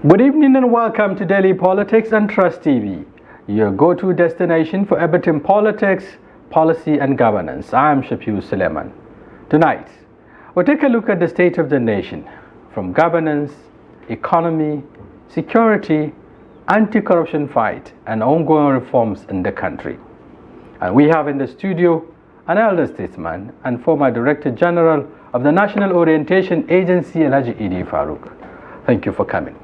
Good evening and welcome to Daily Politics and Trust TV, your go-to destination for everything politics, policy and governance. I'm Shafi'u Suleiman. Tonight, we'll take a look at the state of the nation, from governance, economy, security, anti-corruption fight, and ongoing reforms in the country. And we have in the studio an elder statesman and former Director General of the National Orientation Agency, Alhaji Idi Farouk. Thank you for coming.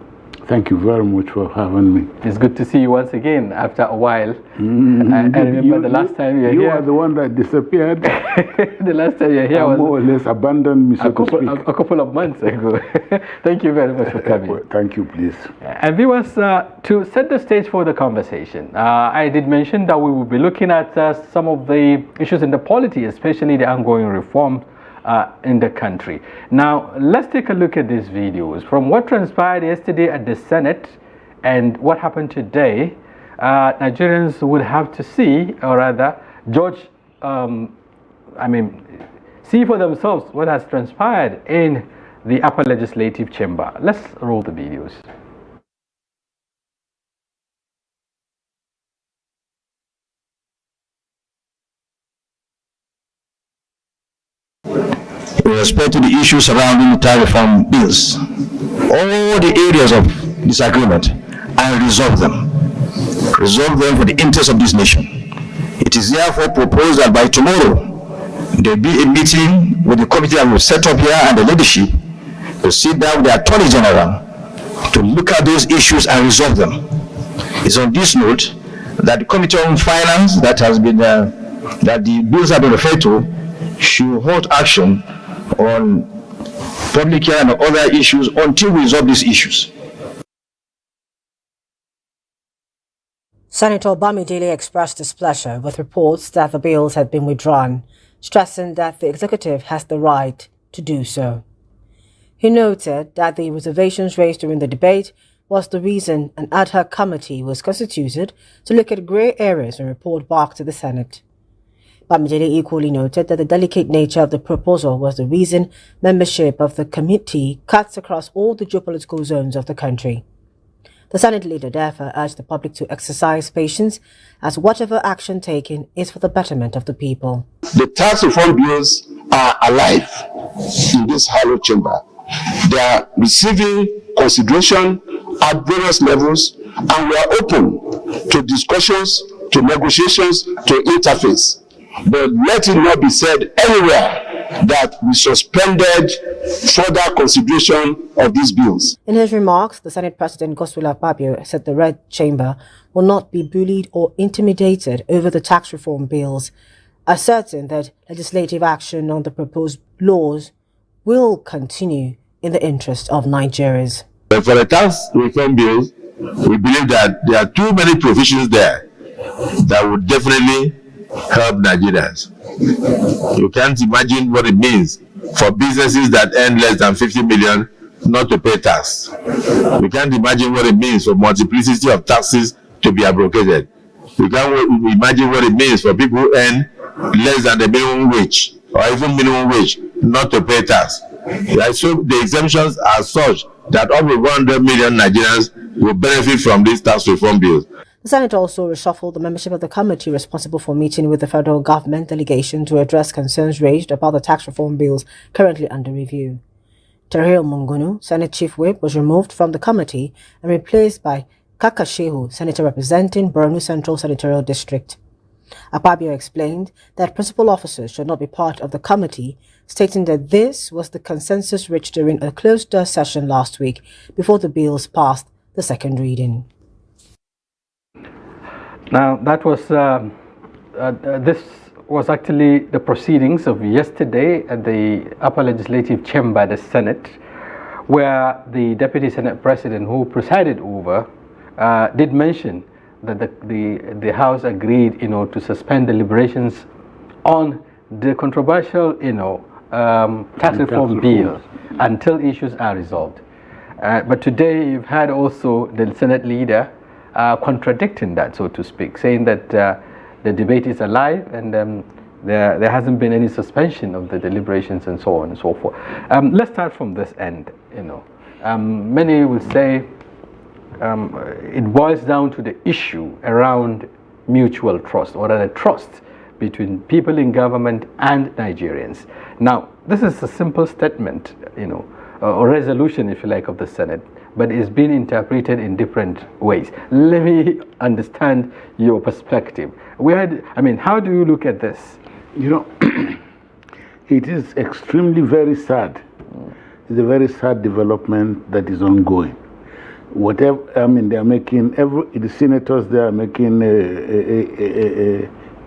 Thank you very much for having me. It's good to see you once again after a while. I remember the last time you were here. You are the one that disappeared. The last time you were here was more or less abandoned me, so to speak. A couple of months ago. Thank you very much for coming. Thank you, please. And viewers, to set the stage for the conversation, I did mention that we will be looking at some of the issues in the polity, especially the ongoing reform in the country. Now, let's take a look at these videos. From what transpired yesterday at the Senate and what happened today, Nigerians would have to see, or rather, judge, see for themselves what has transpired in the upper legislative chamber. Let's roll the videos. With respect to the issues surrounding the tax reform bills, all the areas of disagreement, and resolve them for the interest of this nation. It is therefore proposed that by tomorrow there will be a meeting with the committee that will set up here and the leadership to sit down with the Attorney General to look at those issues and resolve them. It's on this note that the Committee on Finance that the bills have been referred to should hold action on public hearing and other issues until we resolve these issues. Senator Bamidele expressed displeasure with reports that the bills had been withdrawn, stressing that the executive has the right to do so. He noted that the reservations raised during the debate was the reason an ad hoc committee was constituted to look at grey areas and report back to the Senate. Bamidele equally noted that the delicate nature of the proposal was the reason membership of the committee cuts across all the geopolitical zones of the country. The Senate leader therefore urged the public to exercise patience as whatever action taken is for the betterment of the people. The tax reform bills are alive in this hallowed chamber. They are receiving consideration at various levels, and we are open to discussions, to negotiations, to interface. But let it not be said anywhere that we suspended further consideration of these bills. In his remarks, the Senate President Godswill Akpabio said the Red Chamber will not be bullied or intimidated over the tax reform bills, asserting that legislative action on the proposed laws will continue in the interest of Nigerians. But for the tax reform bills, we believe that there are too many provisions there that would definitely help Nigerians. You can't imagine what it means for businesses that earn less than 50 million not to pay tax. You can't imagine what it means for multiplicity of taxes to be abrogated. You can't imagine what it means for people who earn less than the minimum wage or even minimum wage not to pay tax. So the exemptions are such that over 100 million Nigerians will benefit from these tax reform bills. The Senate also reshuffled the membership of the committee responsible for meeting with the federal government delegation to address concerns raised about the tax reform bills currently under review. Tahir Mungunu, Senate Chief Whip, was removed from the committee and replaced by Kaka Shehu, Senator representing Borno Central Senatorial District. Akpabio explained that principal officers should not be part of the committee, stating that this was the consensus reached during a closed-door session last week before the bills passed the second reading. Now, that was this was actually the proceedings of yesterday at the upper legislative chamber, the Senate, where the Deputy Senate President, who presided over, did mention that the House agreed, to suspend deliberations on the controversial, tax reform bill until issues are resolved. But today you've had also the Senate leader contradicting that, so to speak, saying that the debate is alive and there hasn't been any suspension of the deliberations and so on and so forth. Let's start from this end. Many will say it boils down to the issue around mutual trust, or rather trust between people in government and Nigerians. Now, this is a simple statement, or resolution, if you like, of the Senate, but it's been interpreted in different ways. Let me understand your perspective. How do you look at this? It is extremely very sad. It's a very sad development that is ongoing. Whatever, they are making, the senators, they are making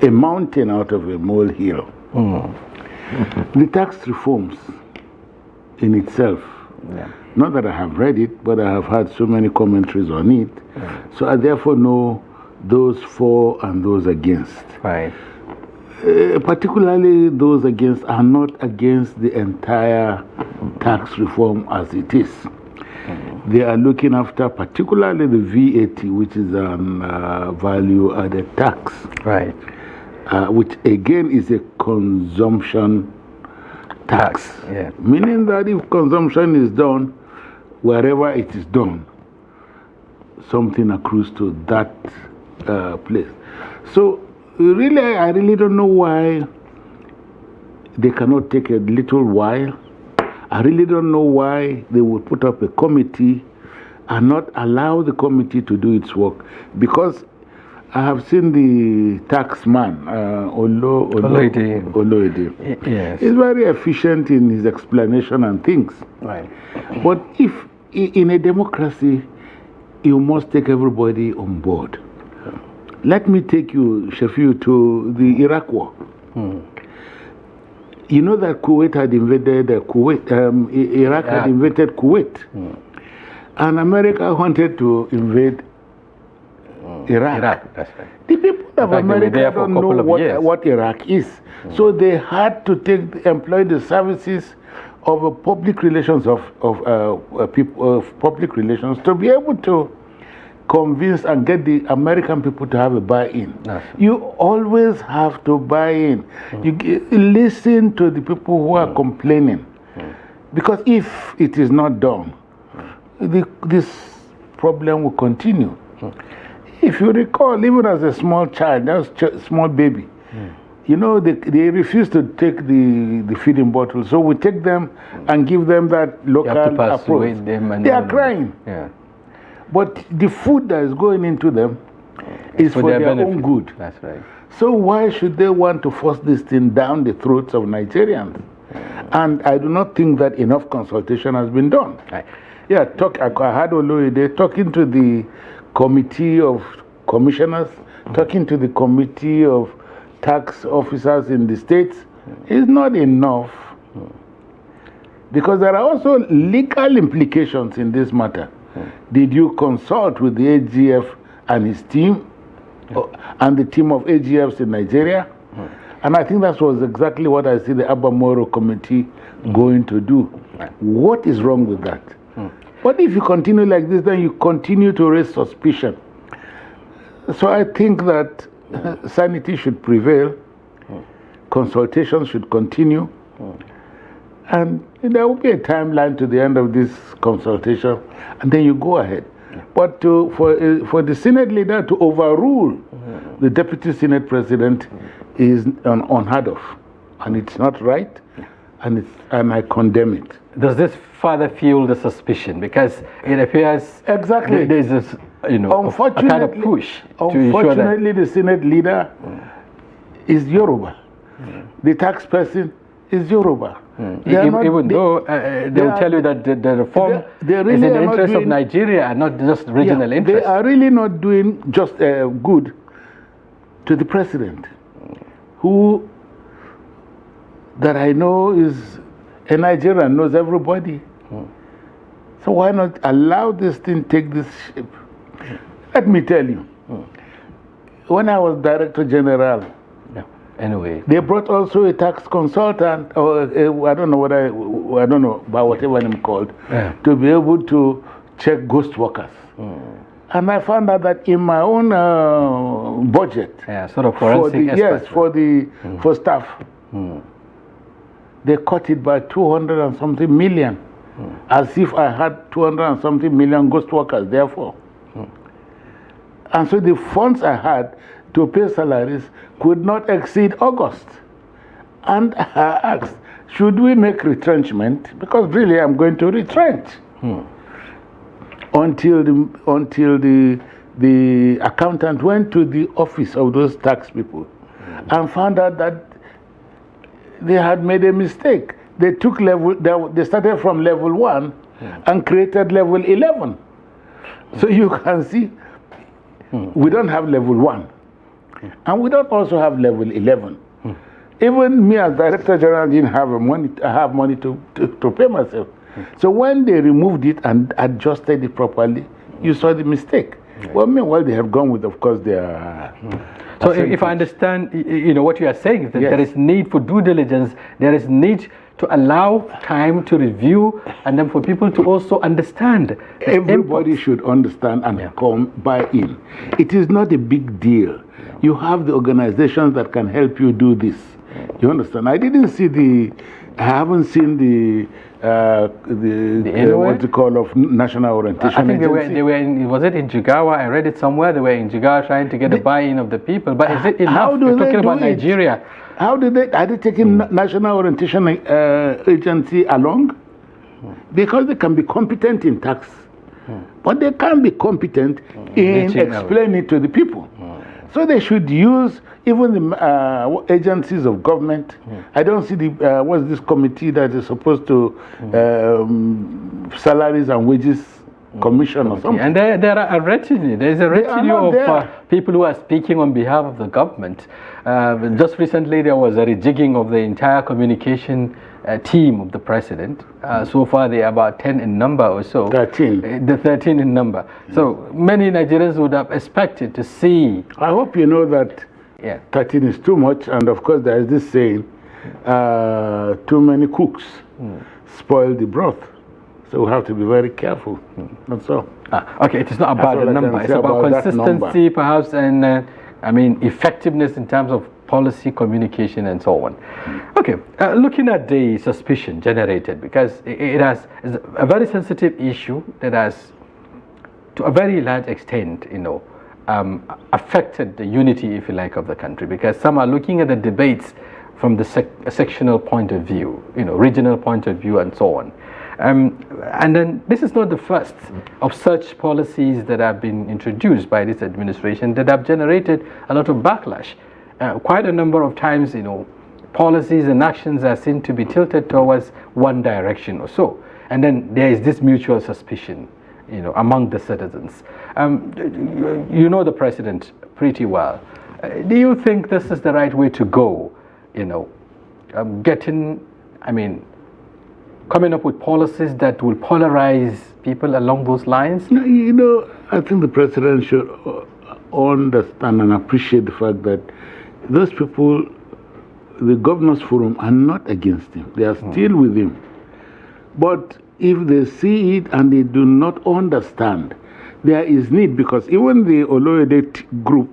a mountain out of a molehill. The tax reforms in itself, not that I have read it, but I have had so many commentaries on it, so I therefore know those for and those against. Right. Particularly those against are not against the entire tax reform as it is. They are looking after particularly the VAT, which is a value added tax. Right. Which again is a consumption tax. Yeah. Meaning that if consumption is done, wherever it is done, something accrues to that place. So really, I really don't know why they cannot take a little while. I really don't know why they would put up a committee and not allow the committee to do its work. Because I have seen the tax man, Oloide. Yes. He's very efficient in his explanation and things. Right. But if in a democracy, you must take everybody on board. Let me take you, Shafi'u, to the Iraq war. You know that Kuwait had invaded Kuwait, Iraq had invaded Kuwait. And America wanted to invade Iraq. That's right. The people of America don't know what Iraq is. So they had to employ the services of public relations public relations to be able to convince and get the American people to have a buy-in. You always have to buy in. You listen to the people who are complaining. Because if it is not done, this problem will continue. If you recall, even as a small child, small baby, they refuse to take the feeding bottle. So we take them and give them that local approach. They are crying. Yeah. But the food that is going into them is for their own good. That's right. So why should they want to force this thing down the throats of Nigerians? And I do not think that enough consultation has been done. Right. I had Oloide talking to the committee of commissioners, talking to the committee of tax officers in the states. Is not enough. Because there are also legal implications in this matter. Did you consult with the AGF and his team and the team of AGFs in Nigeria? And I think that was exactly what I see the Abamoro committee going to do. What is wrong with that? But if you continue like this, then you continue to raise suspicion. So I think that sanity should prevail, consultation should continue, and there will be a timeline to the end of this consultation, and then you go ahead. But for the Senate leader to overrule the Deputy Senate President is unheard of, and it's not right, and I condemn it. Does this further fuel the suspicion? Because it appears exactly there's this, a kind of push to ensure that. Unfortunately, the Senate leader is Yoruba. The tax person is Yoruba. Even though they will tell you that the reform is in the interest of Nigeria and not just regional interest. They are really not doing just good to the president, who that I know is a Nigerian, knows everybody. So why not allow this thing take this shape? Let me tell you, when I was Director General, anyway, they brought also a tax consultant, or I don't know about whatever name called, to be able to check ghost workers. And I found out that in my own budget, sort of forensic for staff, they cut it by 200 and something million, as if I had 200 and something million ghost workers. Therefore, And so the funds I had to pay salaries could not exceed August. And I asked, should we make retrenchment? Because really I'm going to retrench. Until the accountant went to the office of those tax people and found out that they had made a mistake. They they started from level 1 and created level 11. So you can see, we don't have level 1. And we don't also have level 11. Even me as Director General didn't have money to pay myself. So when they removed it and adjusted it properly, you saw the mistake. Well, meanwhile, they have gone with, of course, their... So if I understand, what you are saying, is that there is need for due diligence, there is need to allow time to review, and then for people to also understand. Everybody should understand and come buy in. It is not a big deal. You have the organizations that can help you do this. You understand? I haven't seen the what's it called, of National Orientation I think Agency. they were in, was it in Jigawa? I read it somewhere. They were in Jigawa trying to get the buy-in of the people. But is it enough? We're talking about Nigeria. How are they taking National Orientation Agency along? Because they can be competent in tax, but they can't be competent in explaining it to the people. So they should use even the agencies of government. I don't see what's this committee that is supposed to salaries and wages commission or something. And there are a retinue. There is a retinue of people who are speaking on behalf of the government. Just recently there was a rejigging of the entire communication team of the president. So far they are about 10 in number or so. 13. The 13 in number. So many Nigerians would have expected to see. I hope you know that 13 is too much, and of course there is this saying, too many cooks spoil the broth. So we have to be very careful. That's all. Okay, it is not about the number. It's about consistency, perhaps, and effectiveness in terms of policy, communication, and so on. Okay, looking at the suspicion generated, because it's a very sensitive issue that has, to a very large extent, affected the unity, if you like, of the country, because some are looking at the debates from the sectional point of view, regional point of view, and so on. And then this is not the first of such policies that have been introduced by this administration that have generated a lot of backlash. Quite a number of times, policies and actions are seen to be tilted towards one direction or so. And then there is this mutual suspicion, among the citizens. You know the president pretty well. Do you think this is the right way to go? Coming up with policies that will polarize people along those lines? I think the president should understand and appreciate the fact that those people, the governors forum, are not against him. They are still with him. But if they see it and they do not understand, there is need, because even the Oloyede group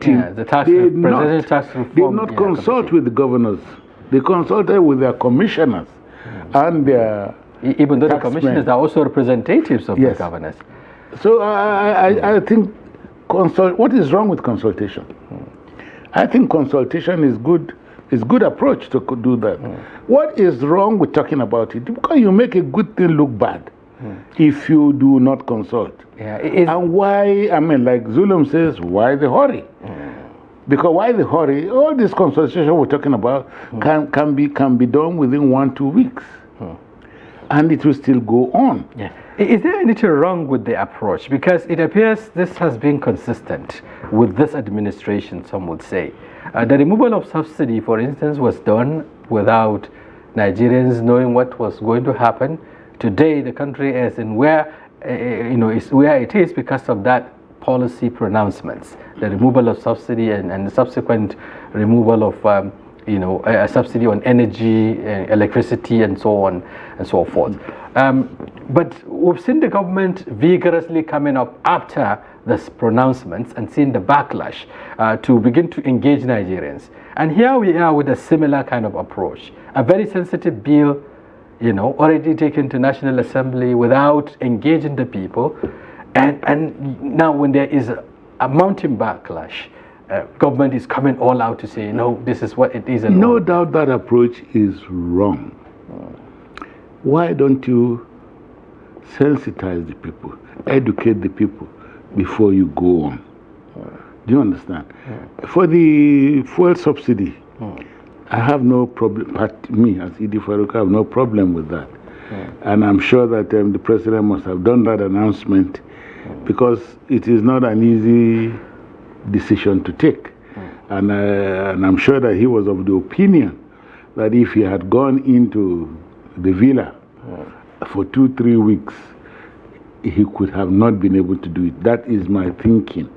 team, they did not consult with the governors. They consulted with their commissioners. And even though the commissioners are also representatives of the governors. So I think what is wrong with consultation? I think consultation is good approach to do that. What is wrong with talking about it? Because you make a good thing look bad if you do not consult. And why, like Zulum says, why the hurry? Because why the hurry? All this consultation we're talking about can be done within 1-2 weeks. And it will still go on. Is there anything wrong with the approach? Because it appears this has been consistent with this administration, some would say. The removal of subsidy, for instance, was done without Nigerians knowing what was going to happen. Today, the country is in where it is because of that policy pronouncements, the removal of subsidy and the subsequent removal of a subsidy on energy, electricity, and so on and so forth. But we've seen the government vigorously coming up after these pronouncements and seen the backlash to begin to engage Nigerians. And here we are with a similar kind of approach. A very sensitive bill, already taken to National Assembly without engaging the people. And now when there is a mounting backlash. Government is coming all out to say, no, this is what it is. And no doubt that approach is wrong. Why don't you sensitize the people, educate the people before you go on? Do you understand? For the fuel subsidy, I have no problem, but me as Idi Farouk, I have no problem with that. And I'm sure that the president must have done that announcement because it is not an easy decision to take. And I'm sure that he was of the opinion that if he had gone into the villa for 2-3 weeks, he could have not been able to do it. That is my thinking.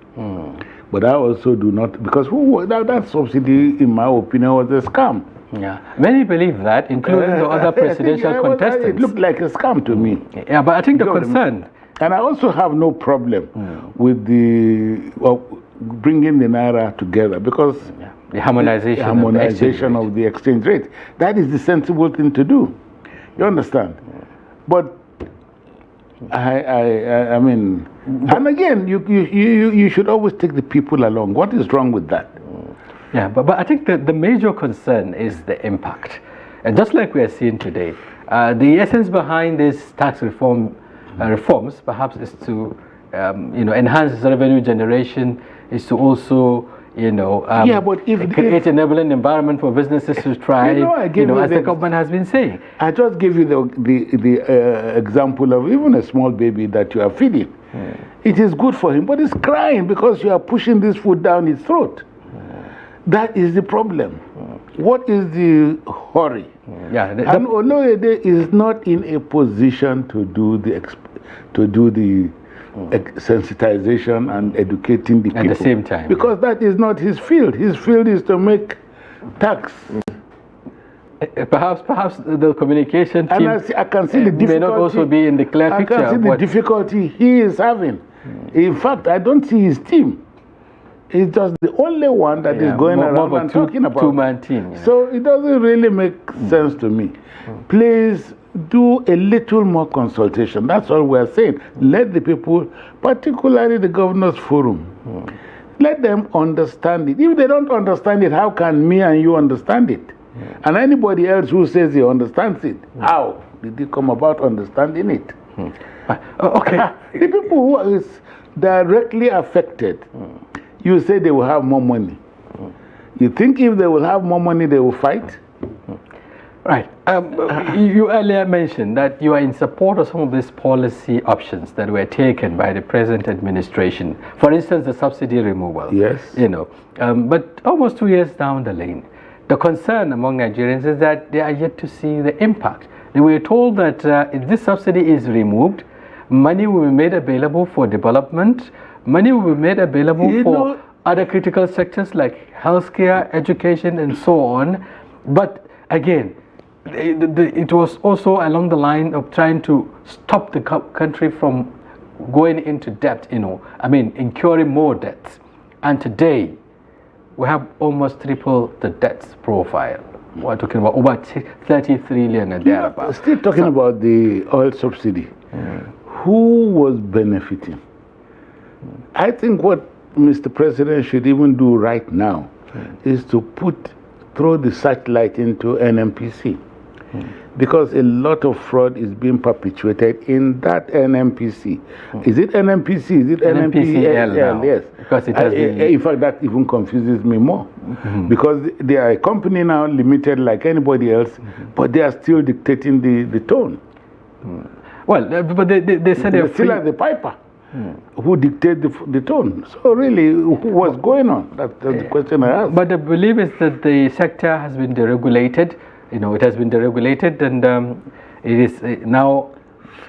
But I also do not, because that subsidy, in my opinion, was a scam. Yeah, many believe that, including the other presidential contestants. It looked like a scam to me. Yeah, but I think the concern... And I also have no problem with the bringing the Naira together because the harmonization, of the exchange rate. That is the sensible thing to do. You understand? But I mean, and again, you should always take the people along. What is wrong with that? Yeah, but I think that the major concern is the impact. And just like we are seeing today, the essence behind this tax reforms perhaps is to enhance revenue generation, is to also but create an enabling environment for businesses to thrive, as the government has been saying. I just gave you the example of even a small baby that you are feeding. It is good for him, but it's crying because you are pushing this food down its throat. That is the problem. What is the hurry? And Oloyede is not in a position to do the sensitization and educating the people at the same time, because that is not his field. His field is to make tax. Perhaps the communication team I can see the difficulty, may not also be in the clear picture. I can see the difficulty he is having. In fact, I don't see his team. He's just the only one that is going around and talking about two-man team. So it doesn't really make sense to me. Please do a little more consultation. That's all we're saying. Let the people, particularly the Governors Forum, let them understand it. If they don't understand it, how can me and you understand it? And anybody else who says he understands it, how did they come about understanding it? Okay. The people who are directly affected, you say they will have more money. You think if they will have more money, they will fight? Right. You earlier mentioned that you are in support of some of these policy options that were taken by the present administration. For instance, the subsidy removal. Yes. But almost 2 years down the lane, the concern among Nigerians is that they are yet to see the impact. They were told that if this subsidy is removed, money will be made available for development, money will be made available for other critical sectors like healthcare, education, and so on. But again, it was also along the line of trying to stop the country from going into debt, incurring more debts. And today, we have almost triple the debts profile. We're talking about over 30 trillion and thereabouts. Still talking about the oil subsidy. Who was benefiting? I think what Mr. President should even do right now is to throw the searchlight into NNPC. Because a lot of fraud is being perpetuated in that NNPC. Is it NNPC? Is it NNPCL now? Yes. Because it has been... In fact, that even confuses me more. Because they are a company now, limited like anybody else, but they are still dictating the tone. Well, but they said they're still like the piper who dictate the tone. So really, what's going on? That's the question I ask. But the belief is that the sector has been deregulated. It has been deregulated, and it is now,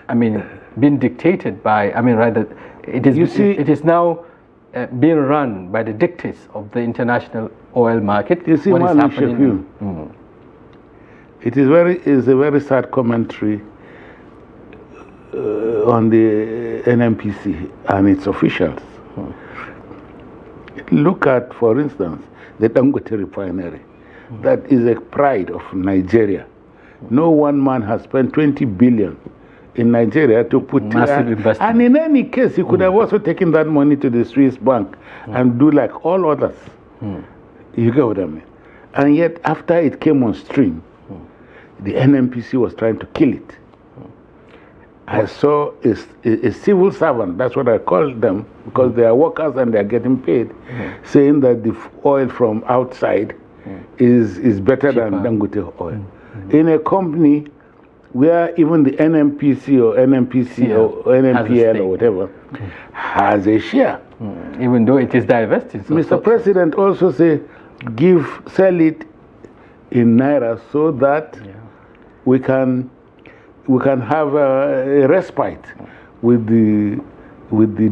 being dictated by. It is. It is now being run by the dictates of the international oil market. You see, what is happening? It is a very sad commentary on the NNPC and its officials. Look at, for instance, the Dangote Refinery. That is a pride of Nigeria. No one man has spent 20 billion in Nigeria to put massive investment. And in any case, he could have also taken that money to the Swiss bank and do like all others. You get what I mean? And yet, after it came on stream, the NNPC was trying to kill it. I saw a civil servant, that's what I call them, because they are workers and they are getting paid, saying that the oil from outside is better than Dangote oil. In a company where even the NNPC or NNPC or NNPL or whatever has a share. Even though it is divested. So Mr. President also say, sell it in Naira so that we can have a respite with the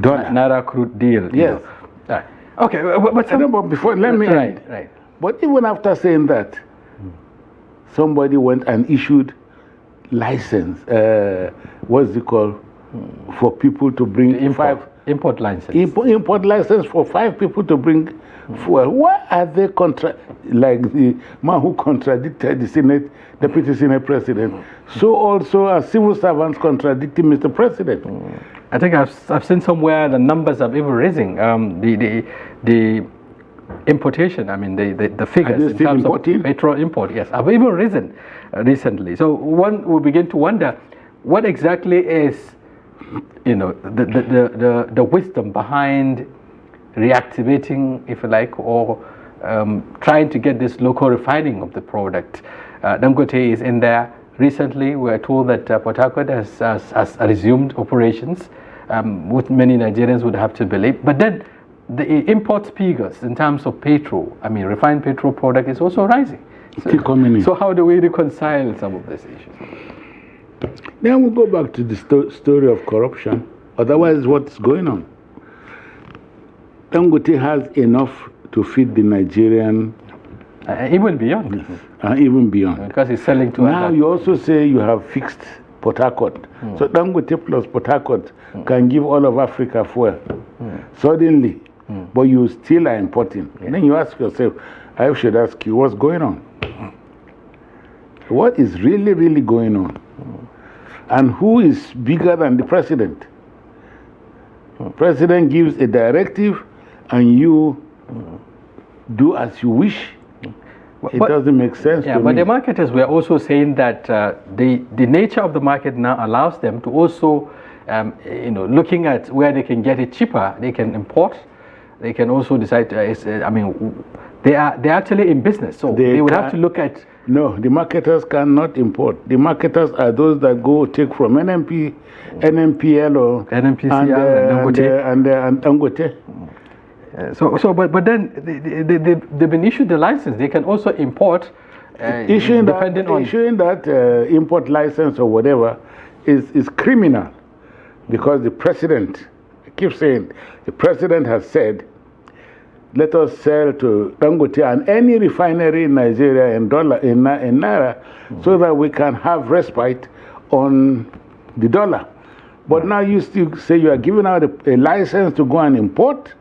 dollar. Naira crude deal. Yes. Right. Okay, but before, let me end. Right. But even after saying that, somebody went and issued license, what's it called, for people to bring import license. Import license for 5 people to bring fuel. Why are they like the man who contradicted the Deputy Senate President? So also are civil servants contradicting Mr. President. I think I've seen somewhere the numbers are even raising. The importation, I mean the figures in terms of petrol import, yes, have even risen recently. So one will begin to wonder what exactly is, the wisdom behind reactivating, if you like, or trying to get this local refining of the product. Dangote is in there. Recently, we are told that Port Harcourt has resumed operations, which many Nigerians would have to believe. But then the import figures in terms of petrol, I mean refined petrol product, is also rising. So how do we reconcile some of these issues? Then we'll go back to the story of corruption. Otherwise, what's going on? Dangote has enough to feed the Nigerian. Even beyond. Even beyond. Because he's selling to now you also say you have fixed Port Harcourt. So Dangote plus Port Harcourt can give all of Africa fuel. Suddenly. But you still are importing. Then you ask yourself, I should ask you, what's going on? What is really, really going on? And who is bigger than the president? President gives a directive and you do as you wish. It doesn't make sense to me. But the marketers were also saying that the nature of the market now allows them to also, looking at where they can get it cheaper, they can import. They can also decide. They are actually in business, so they would have to look at. No, the marketers cannot import. The marketers are those that go take from NNPL or NNPC and Dangote. But then they've been issued the license. They can also import. Issuing that import license or whatever is criminal, because the president, I keep saying, the president has said, let us sell to Dangote and any refinery in Nigeria in Naira, so that we can have respite on the dollar. But now you still say you are giving out a license to go and import.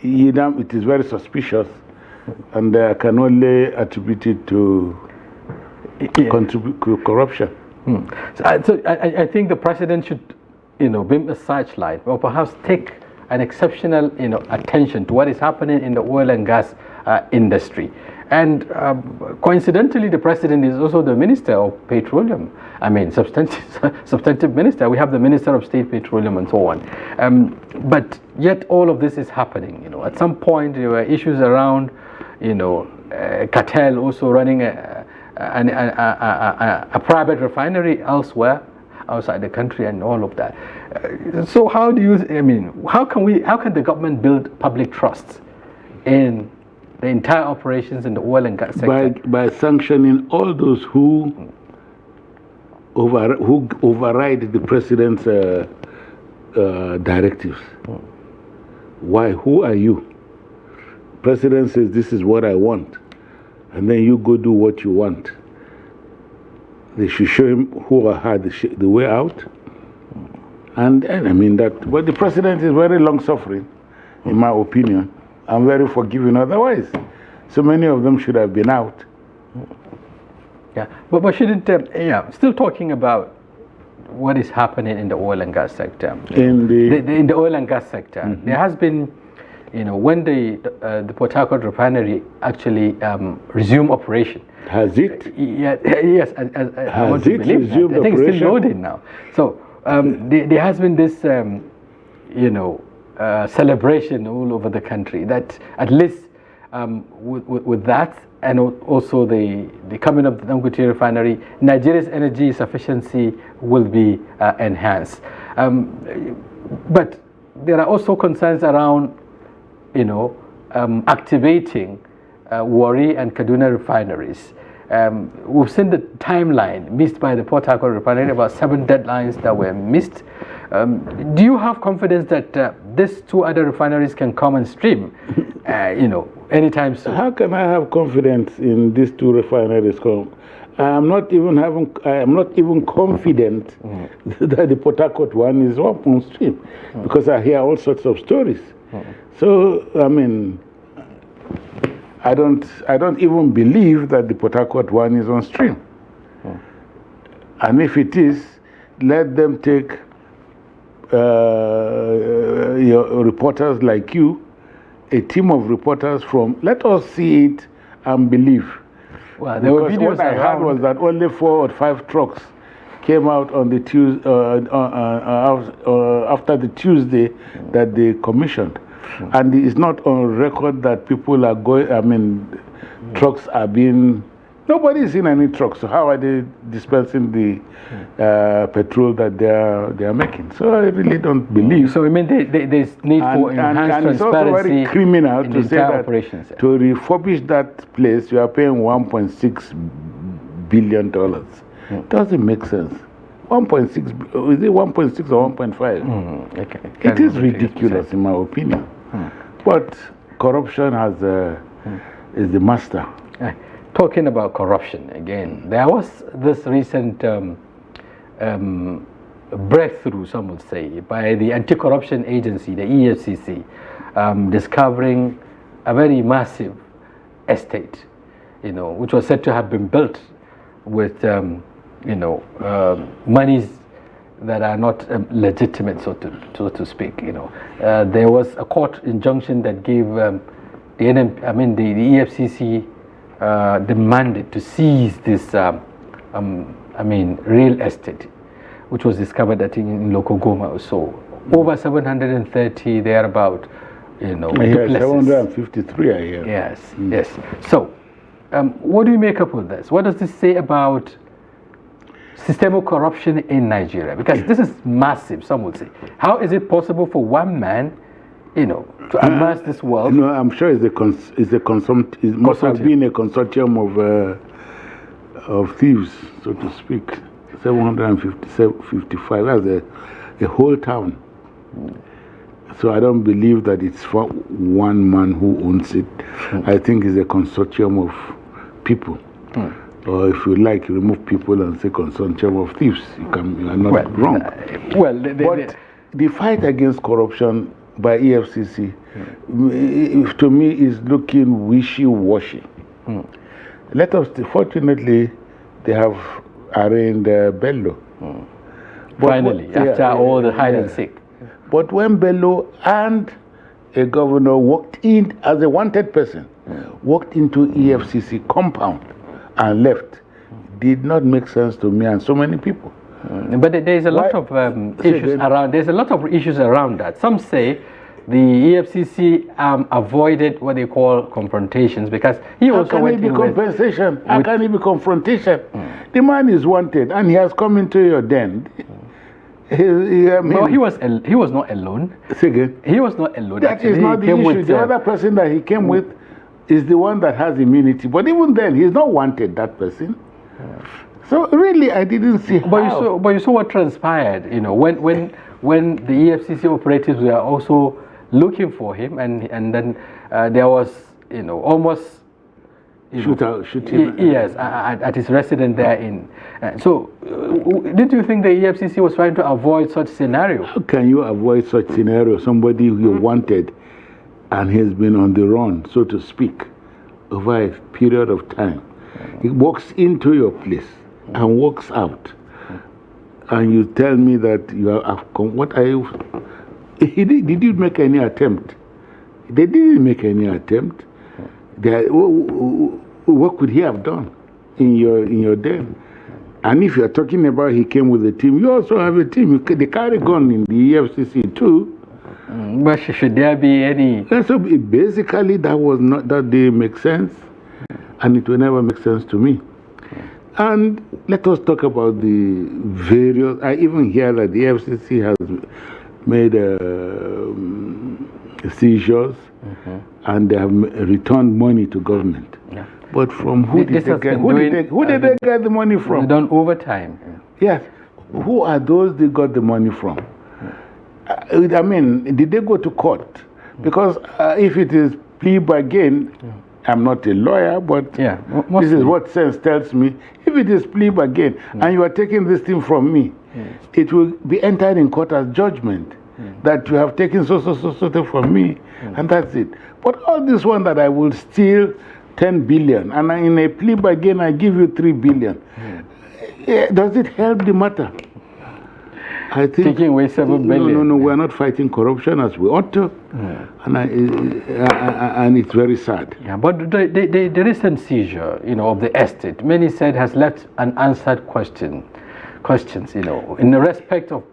It is very suspicious, and I can only attribute it to corruption. So I think the president should, beam a searchlight, or perhaps take an exceptional, attention to what is happening in the oil and gas industry. And coincidentally, the president is also the Minister of Petroleum. I mean, substantive minister. We have the Minister of State Petroleum and so on. But yet all of this is happening. At some point there were issues around, cartel also running a private refinery elsewhere, outside the country, and all of that. So how can the government build public trust in the entire operations in the oil and gas sector? By sanctioning all those who override the president's directives. Why? Who are you? President says, this is what I want, and then you go do what you want. They should show him who had the way out. And but the president is very long-suffering, in my opinion, and very forgiving otherwise. So many of them should have been out. Yeah, but shouldn't, still talking about what is happening in the oil and gas sector. In the oil and gas sector, there has been, when the Port Harcourt refinery actually resumed operation. Has it? Yes, I want to believe that. I think it's still loading now. So there has been this, celebration all over the country that at least with that, and also the coming of the Dangote refinery, Nigeria's energy sufficiency will be enhanced. But there are also concerns around, activating Warri and Kaduna refineries. We've seen the timeline missed by the Port Harcourt refinery, about 7 deadlines that were missed. Do you have confidence that these 2 other refineries can come and stream, anytime soon? How can I have confidence in these 2 refineries? I am not even confident that the Port Harcourt one is up on stream, because I hear all sorts of stories. So I mean, I don't even believe that the Port Harcourt one is on stream. And if it is, let them take your reporters like you, a team of reporters from, let us see it and believe. Well, there were videos what I heard was that only 4 or 5 trucks came out on the Tuesday, after the Tuesday that they commissioned. And it's not on record that people are going, trucks are being, nobody's seen any trucks. So how are they dispensing the petrol that they are making? So I really don't believe. So I mean, there's need for enhanced transparency. It's also very criminal to say that operations. To refurbish that place, you are paying $1.6 billion. Doesn't make sense. 1.6, is it 1.6 or 1.5? Okay. It is ridiculous in my opinion. But corruption is the master. Talking about corruption again, there was this recent breakthrough, some would say, by the anti-corruption agency, the EFCC, discovering a very massive estate, which was said to have been built with, monies that are not legitimate, so to speak. There was a court injunction that gave the EFCC demanded to seize this, real estate, which was discovered, I think, in Lokogoma or so. Over 730 thereabout, duplexes. 753, I hear. Yes, yes. So, what do you make up of this? What does this say about systemic corruption in Nigeria? Because this is massive, some would say. How is it possible for one man, to amass this wealth? No, I'm sure it must have been a consortium of thieves, so to speak. 755, that's a whole town. So I don't believe that it's for one man who owns it. I think it's a consortium of people. Or if you like, you remove people and say consortium of thieves. You are not wrong. But the fight against corruption by EFCC, to me, is looking wishy-washy. Fortunately, they have arraigned Bello. Finally, after all the hide and seek. But when Bello and a governor walked in as a wanted person, walked into EFCC compound and left, did not make sense to me and so many people. But there's a lot of issues around. There's a lot of issues around that. Some say the EFCC avoided what they call confrontations because he also went in with compensation. How can it be confrontation? The man is wanted and he has come into your den. No, he was not alone. Again, he was not alone. That is not the issue. The other person that he came with is the one that has immunity. But even then, he's not wanted, that person. So really, I didn't see how. But you saw what transpired, when the EFCC operatives were also looking for him, and then there was, almost shooting. Yes, at his residence there in. So, did you think the EFCC was trying to avoid such scenario? How can you avoid such scenario? Somebody who you wanted, and has been on the run, so to speak, over a period of time. He walks into your place and walks out. And you tell me that you have come. What are you? Did you make any attempt? They didn't make any attempt. What could he have done in your den? And if you're talking about he came with a team, you also have a team. They carry gun in the EFCC too. But should there be any? So basically, that didn't make sense, and it will never make sense to me. And let us talk about the various. I even hear that the FCC has made seizures, and they have returned money to government. Yeah. But from who did they get the money from? Done over time. Yes. Who are those they got the money from? I mean, did they go to court? Because if it is plea bargain, I'm not a lawyer, but this is what sense tells me. If it is plea bargain and you are taking this thing from me, it will be entered in court as judgment that you have taken so from me, and that's it. But all this one that I will steal 10 billion and in a plea bargain I give you 3 billion, does it help the matter? I think taking away 7 billion. No, we're not fighting corruption as we ought to, and it's very sad. Yeah, but the recent seizure, of the estate, many said has left unanswered questions, in the respect of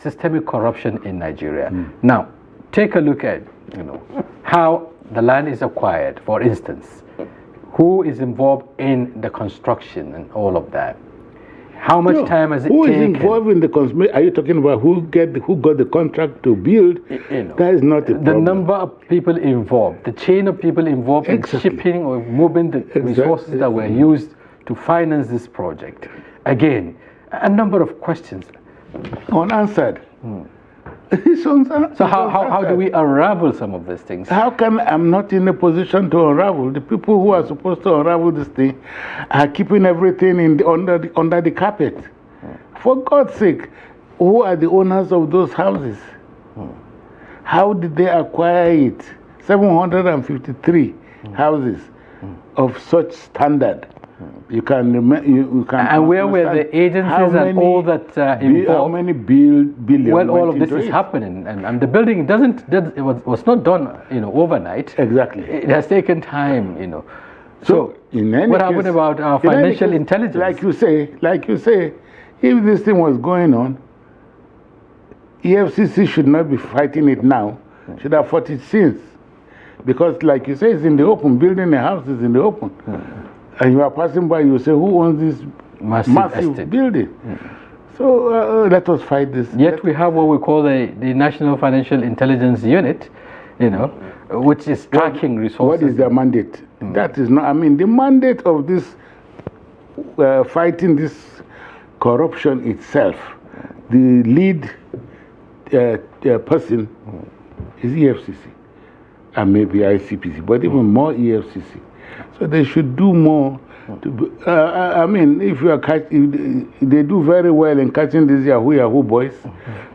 systemic corruption in Nigeria. Now, take a look at, how the land is acquired, for instance. Who is involved in the construction and all of that? How much time has it taken? Who is involved in the construction? Are you talking about who got the contract to build? That is not a problem. The number of people involved, the chain of people involved in shipping or moving the resources that were used to finance this project. Again, a number of questions. Unanswered. So how do we unravel some of these things? How come I'm not in a position to unravel? The people who are supposed to unravel this thing are keeping everything under the carpet. For God's sake, who are the owners of those houses? How did they acquire it? 753 houses of such standard. You can and where were the agencies and all that involved? How many billion? Well, all of this is happening, and the building was not done, overnight. Exactly. It has taken time, So in any what case, happened about our financial intelligence? Like you say, if this thing was going on, EFCC should not be fighting it now. Should have fought it since, because like you say, it's in the open. Building a house is in the open. And you are passing by, you say, who owns this massive building? So let us fight this. Yet we have what we call the National Financial Intelligence Unit, which is tracking resources. What is their mandate? That is not, the mandate of this, fighting this corruption itself, the lead person is EFCC and maybe ICPC, but even more EFCC. So they should do more. If you are they do very well in catching these Yahoo boys,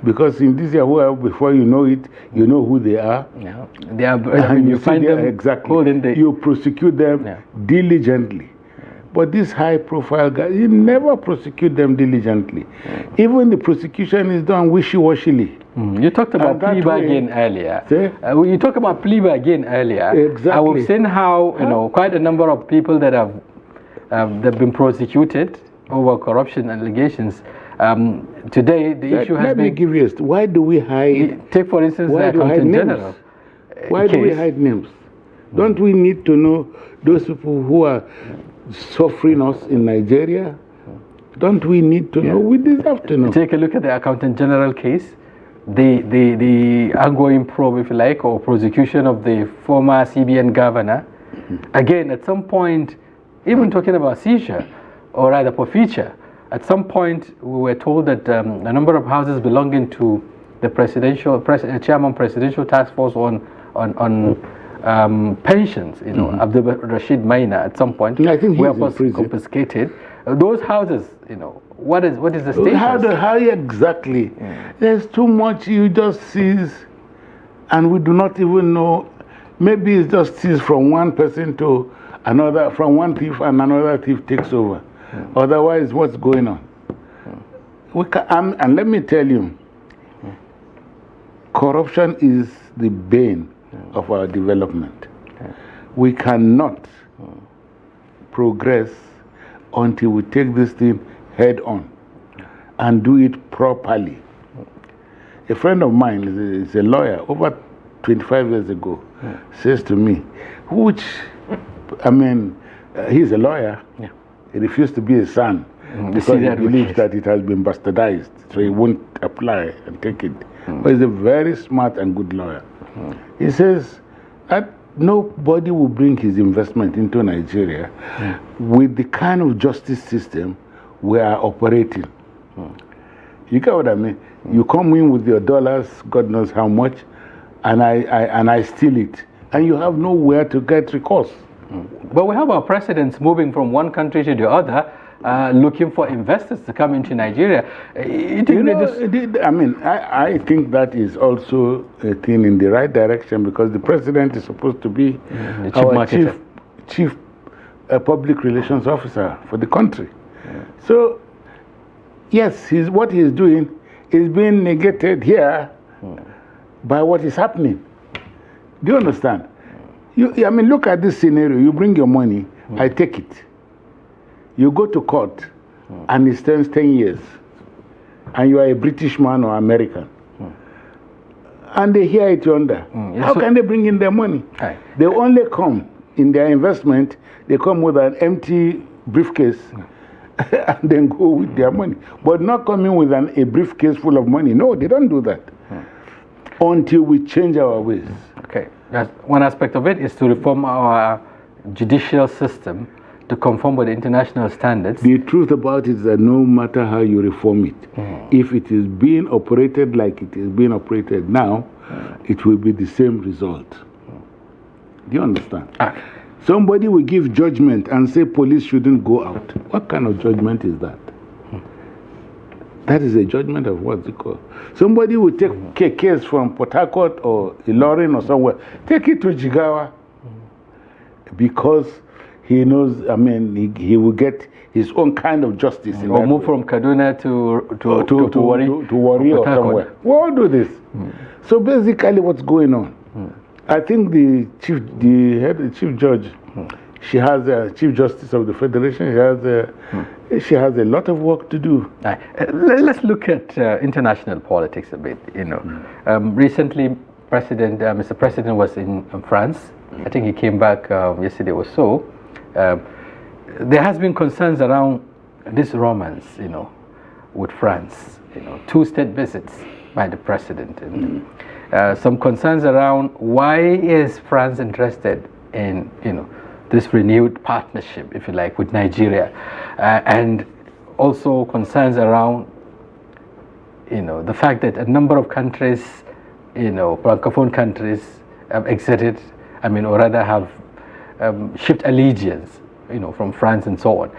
because in this Yahoo, before you know it, you know who they are. Yeah. They are. And you find them exactly. You prosecute them diligently. But this high-profile guy, you never prosecute them diligently. Even the prosecution is done wishy-washily. You talked about plea bargain earlier. You talked about plea bargain earlier. Exactly. We've seen how quite a number of people that have been prosecuted over corruption allegations. Today the issue has been. Let me give you why do we hide? Take for instance the Accountant General. Why do we hide names? Don't we need to know those people who are suffering us in Nigeria? Don't we need to know? We deserve to know. Take a look at the Accountant General case, the ongoing probe, if you like, or prosecution of the former CBN governor. Again, at some point, even talking about seizure, or rather forfeiture, at some point we were told that a number of houses belonging to the chairman presidential task force on pensions, Abdul Rashid Maina, at some point, I think were confiscated. Those houses, what is the status? How exactly? There's too much you just seize, and we do not even know. Maybe it's just seized from one person to another from one thief and another thief takes over. Otherwise, what's going on? And let me tell you, corruption is the bane of our development. We cannot progress until we take this thing head on and do it properly. A friend of mine is a lawyer over 25 years ago, says to me, he's a lawyer. Yeah. He refused to be a son because he believes that it has been bastardized, so he won't apply and take it. But he's a very smart and good lawyer. He says that nobody will bring his investment into Nigeria with the kind of justice system we are operating. You get what I mean? You come in with your dollars, God knows how much, and I steal it, and you have nowhere to get recourse. But we have our presidents moving from one country to the other, looking for investors to come into Nigeria. I think that is also a thing in the right direction, because the president is supposed to be our chief public relations officer for the country. So, yes, what he's doing is being negated here by what is happening. Do you understand? Look at this scenario. You bring your money, I take it. You go to court, and it stands 10 years, and you are a British man or American, and they hear it yonder. How can they bring in their money? They only come in their investment, they come with an empty briefcase, and then go with their money. But not coming with a briefcase full of money. No, they don't do that until we change our ways. Okay, that's one aspect of it is to reform our judicial system to conform with international standards. The truth about it is that no matter how you reform it, if it is being operated like it is being operated now, it will be the same result. Do you understand? Somebody will give judgment and say police shouldn't go out. What kind of judgment is that? That is a judgment of what's it called? Somebody will take a case from Port Harcourt or Ilorin or somewhere, take it to Jigawa, because he knows, he will get his own kind of justice. Or move from Kaduna to Warri or somewhere. We all do this. So basically what's going on? I think the chief judge, she has a chief justice of the federation. She has a lot of work to do. Let's look at international politics a bit. Recently, Mr. President was in France. I think he came back yesterday or so. There has been concerns around this romance, with France. 2 state visits by the president, and some concerns around why is France interested in, this renewed partnership, if you like, with Nigeria, and also concerns around, the fact that a number of countries, Francophone countries, have exited, or rather have shift allegiance, from France and so on.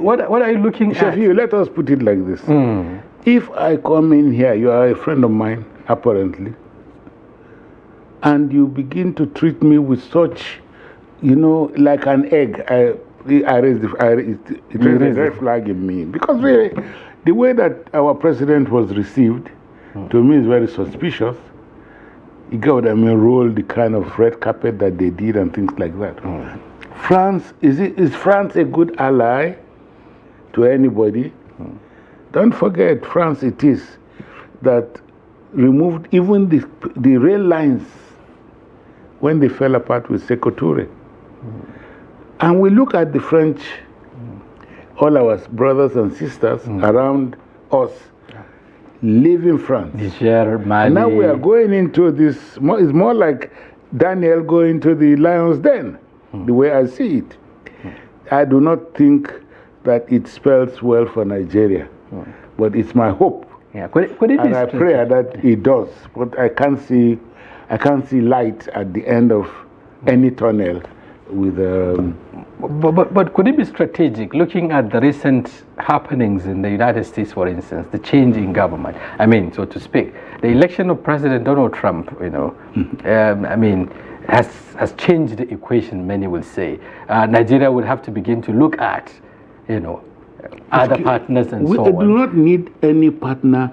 What are you looking at? Shafi'u, let us put it like this. If I come in here, you are a friend of mine, apparently, and you begin to treat me with such, like an egg, it raised a red flag in me. Because really, the way that our president was received, to me, is very suspicious. You get what I mean? Roll the kind of red carpet that they did and things like that. France, is France a good ally to anybody? Don't forget, France it is that removed even the rail lines when they fell apart with Sékou Touré. And we look at the French, all our brothers and sisters around us, leaving France. Niger, Mali. And now we are going into this, it's more like Daniel going to the lion's den, the way I see it. I do not think that it spells well for Nigeria, but it's my hope. Yeah. Could it and I pray that it does, but I can't see light at the end of any tunnel with But could it be strategic, looking at the recent happenings in the United States, for instance, the change in government, so to speak, the election of President Donald Trump, has changed the equation, many will say. Nigeria would have to begin to look at, other partners and so on. We do not need any partner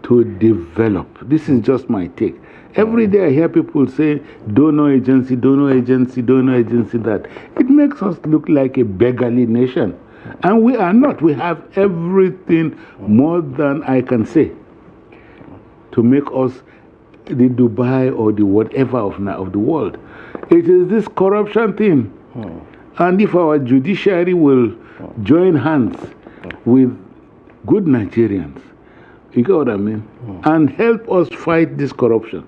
to develop. This is just my take. Every day I hear people say, donor agency, donor agency, donor agency, that. It makes us look like a beggarly nation. And we are not. We have everything more than I can say to make us the Dubai or the whatever of the world. It is this corruption thing. And if our judiciary will join hands with good Nigerians, you get what I mean, and help us fight this corruption,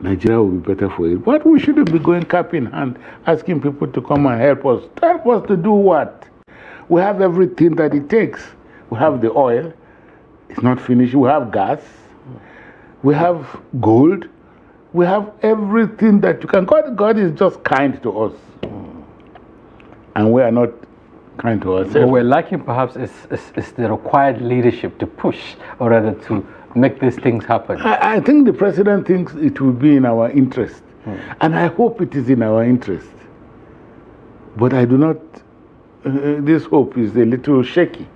Nigeria will be better for it. But we shouldn't be going cap in hand, asking people to come and help us. Help us to do what? We have everything that it takes. We have the oil. It's not finished. We have gas. We have gold. We have everything that you can. God is just kind to us. And we are not kind to ourselves. What we're lacking perhaps is the required leadership to push, or rather to make these things happen. I think the president thinks it will be in our interest. And I hope it is in our interest. But I do not, this hope is a little shaky.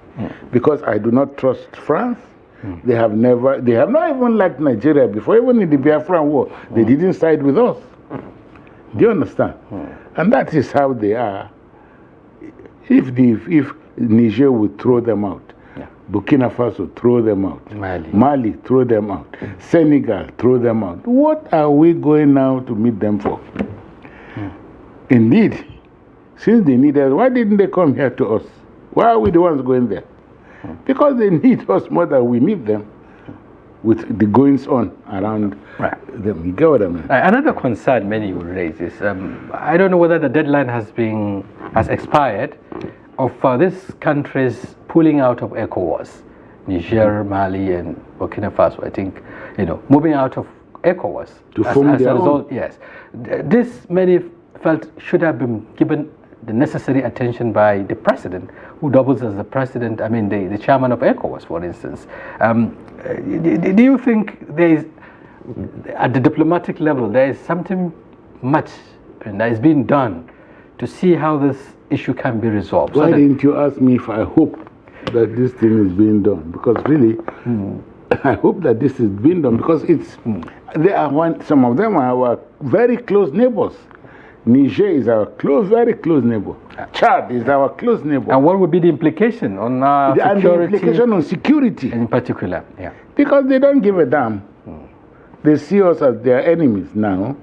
Because I do not trust France. They have not even liked Nigeria before. Even in the Biafran war, they didn't side with us. Do you understand? And that is how they are. If Niger would throw them out, Burkina Faso throw them out, Mali throw them out, Senegal throw them out, what are we going now to meet them for? Indeed, since they need us, why didn't they come here to us? Why are we the ones going there? Because they need us more than we need them, with the goings on around them. You get what I mean? Another concern many will raise is, I don't know whether the deadline has expired of these countries pulling out of ECOWAS, Niger, Mali, and Burkina Faso. I think, moving out of ECOWAS to form as a their result. own. Yes, this many felt should have been given the necessary attention by the president, who doubles as the president. I mean, the chairman of ECOWAS, for instance. Do you think there is, at the diplomatic level, there is something much that is being done to see how this issue can be resolved? Why didn't you ask me if I hope that this thing is being done? Because really, I hope that this is being done, because some of them are our very close neighbors. Niger is our very close neighbor. Chad is our close neighbor. And what would be the implication on security? And the implication on security. In particular, Because they don't give a damn. They see us as their enemies now.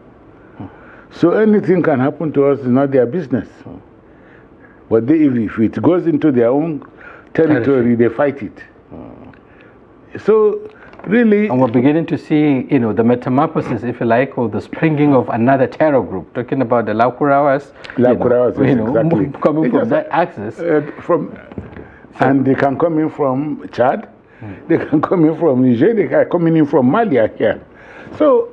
So anything can happen to us is not their business. But if it goes into their own territory, they fight it. So really... And we're beginning to see, the metamorphosis, if you like, or the springing of another terror group, talking about the Laukurawas. Exactly. Coming from that axis. And they can come in from Chad, they can come in from Niger, they can come in from Mali here. So,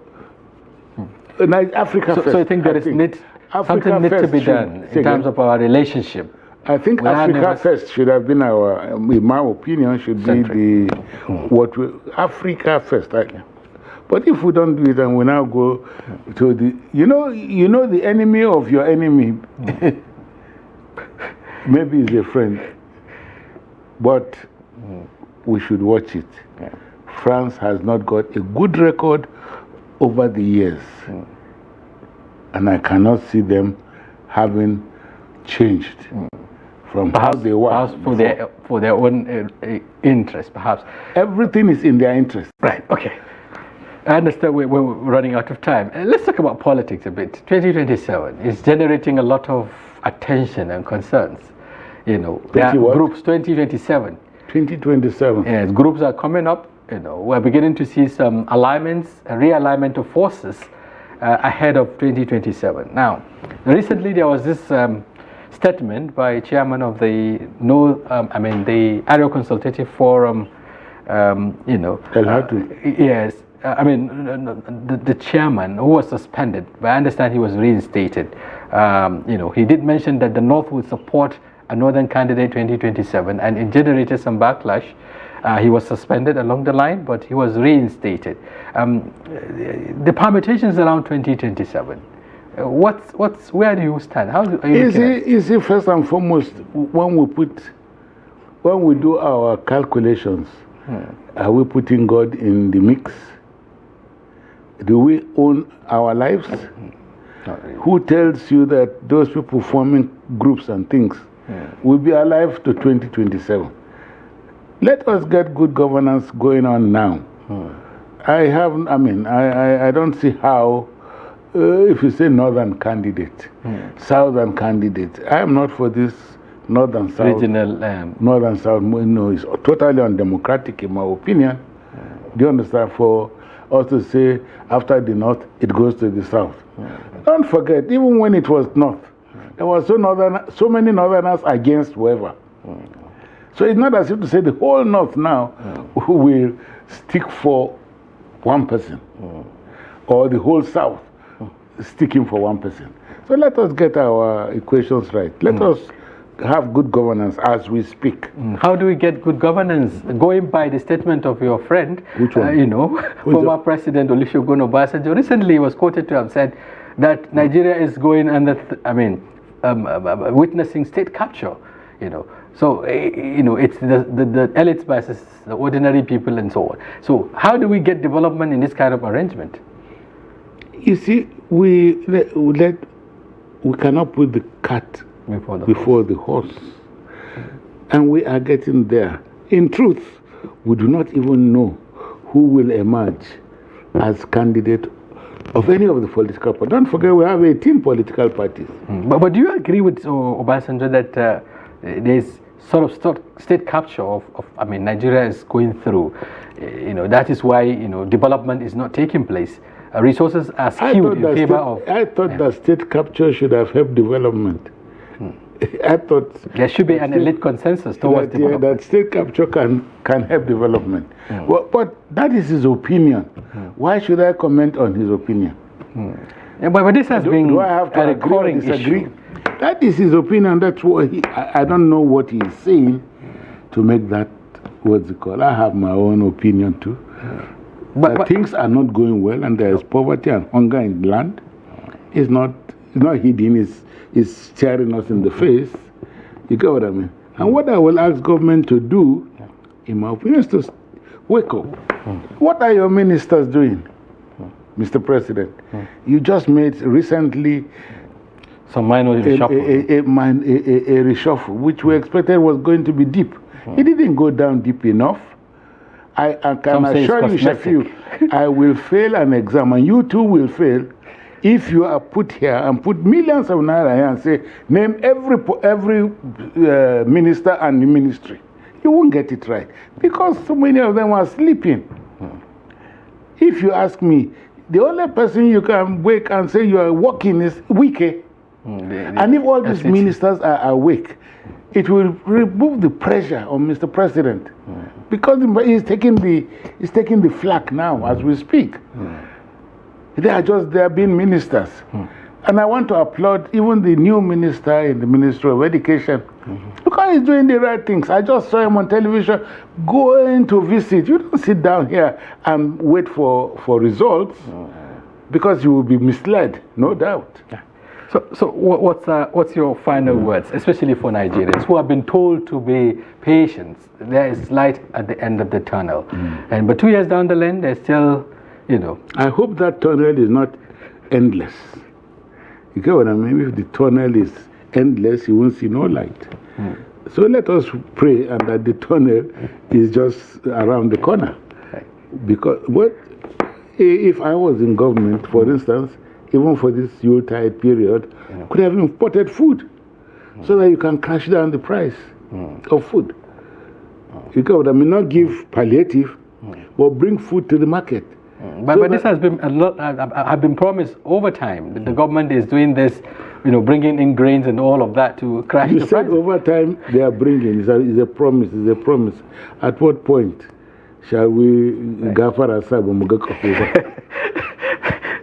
Africa first. So I think something needs to be done in terms of our relationship. I think Africa first should have been in my opinion, should be Africa first. But if we don't do it and we now go to the enemy of your enemy, maybe is a friend, but we should watch it. France has not got a good record over the years, and I cannot see them having changed from how they were. Perhaps for their own interest, perhaps. Everything is in their interest. Right, okay. I understand we're running out of time. Let's talk about politics a bit. 2027 is generating a lot of attention and concerns. There are groups 2027. 2027. Yes, groups are coming up. We're beginning to see some alignments, a realignment of forces ahead of 2027. Now, recently there was this statement by chairman of the Area Consultative Forum. Alhaji. Yes. The chairman, who was suspended, but I understand he was reinstated. He did mention that the North would support a northern candidate 2027, and it generated some backlash. He was suspended along the line, but he was reinstated. The permutations around 2027. Where do you stand? How are you looking at it? You see, first and foremost, when we do our calculations, are we putting God in the mix? Do we own our lives? Really. Who tells you that those people forming groups and things will be alive to 2027? Let us get good governance going on now. I don't see how, if you say northern candidate, southern candidate, I am not for this northern south. Regional. Northern south, no, it's totally undemocratic in my opinion. Do you understand? For us to say after the north, it goes to the south. Don't forget, even when it was north, there were so many northerners against whoever. So it's not as if to say the whole north now will stick for one person, or the whole south sticking for one person. So let us get our equations right. Let us have good governance as we speak. How do we get good governance? Going by the statement of your friend, Which one? Former President Olusegun Obasanjo recently was quoted to have said that Nigeria is going under, witnessing state capture. So it's the elites versus the ordinary people and so on. So how do we get development in this kind of arrangement? You see, we cannot put the cat before the horse. And we are getting there. In truth, we do not even know who will emerge as candidate of any of the political parties. Don't forget, we have 18 political parties. But do you agree with Obasanjo that there's sort of state capture of Nigeria is going through? That is why development is not taking place. Resources are skewed in favor of. I thought that state capture should have helped development. I thought there should be an elite consensus towards development. That state capture can help development. But that is his opinion. Why should I comment on his opinion? But this has been do I have to a recurring disagree? issue. That is his opinion. That's what I don't know what he is saying to make that what's it called. I have my own opinion too. But things are not going well, and there is poverty and hunger in the land. It's not hidden. It's staring us in the face. You get what I mean? And what I will ask government to do, in my opinion, is to wake up. What are your ministers doing, Mr. President? You just made recently some minor reshuffle. A reshuffle, which we expected was going to be deep. It didn't go down deep enough. I can assure you, Shafi'u, I will fail an exam, and you too will fail if you are put here and put millions of naira here and say, name every minister and the ministry. You won't get it right because so many of them are sleeping. If you ask me, the only person you can wake and say you are working is Wike. And if all these ministers are awake, it will remove the pressure on Mr. President because he's taking the flak now as we speak. They are being ministers. And I want to applaud even the new minister in the Ministry of Education because he's doing the right things. I just saw him on television going to visit. You don't sit down here and wait for results because you will be misled, no doubt. So what's your final words, especially for Nigerians who have been told to be patient? There is light at the end of the tunnel. But 2 years down the line, there's still, I hope that tunnel is not endless. You get what I mean? If the tunnel is endless, you won't see no light. So let us pray and that the tunnel is just around the corner. Because if I was in government, for instance, even for this Yuletide period, could have imported food so that you can crash down the price of food. You get what I mean? Not give palliative, but bring food to the market. But this has been have been promised over time. The government is doing this, bringing in grains and all of that to crash the price. You said over time they are bringing. It's a promise. It's a promise. At what point shall we gaffer ourselves?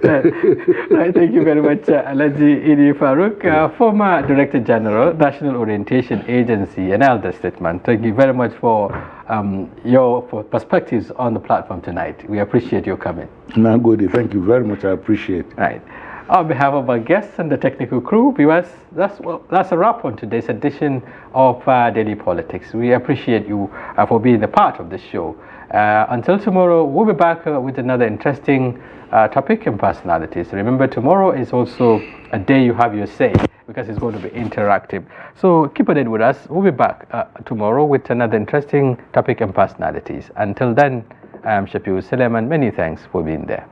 Right, thank you very much, Alhaji Idi Farouk, former Director General, National Orientation Agency, and elder statesman. Thank you very much for your perspectives on the platform tonight. We appreciate your coming. Nagodi, thank you very much. I appreciate it. Right. On behalf of our guests and the technical crew, viewers, that's a wrap on today's edition of Daily Politics. We appreciate you for being a part of the show. Until tomorrow, we'll be back with another interesting topic and personalities. Remember, tomorrow is also a day you have your say because it's going to be interactive. So keep it with us. We'll be back tomorrow with another interesting topic and personalities. Until then, I am Shafi'u Suleiman. Many thanks for being there.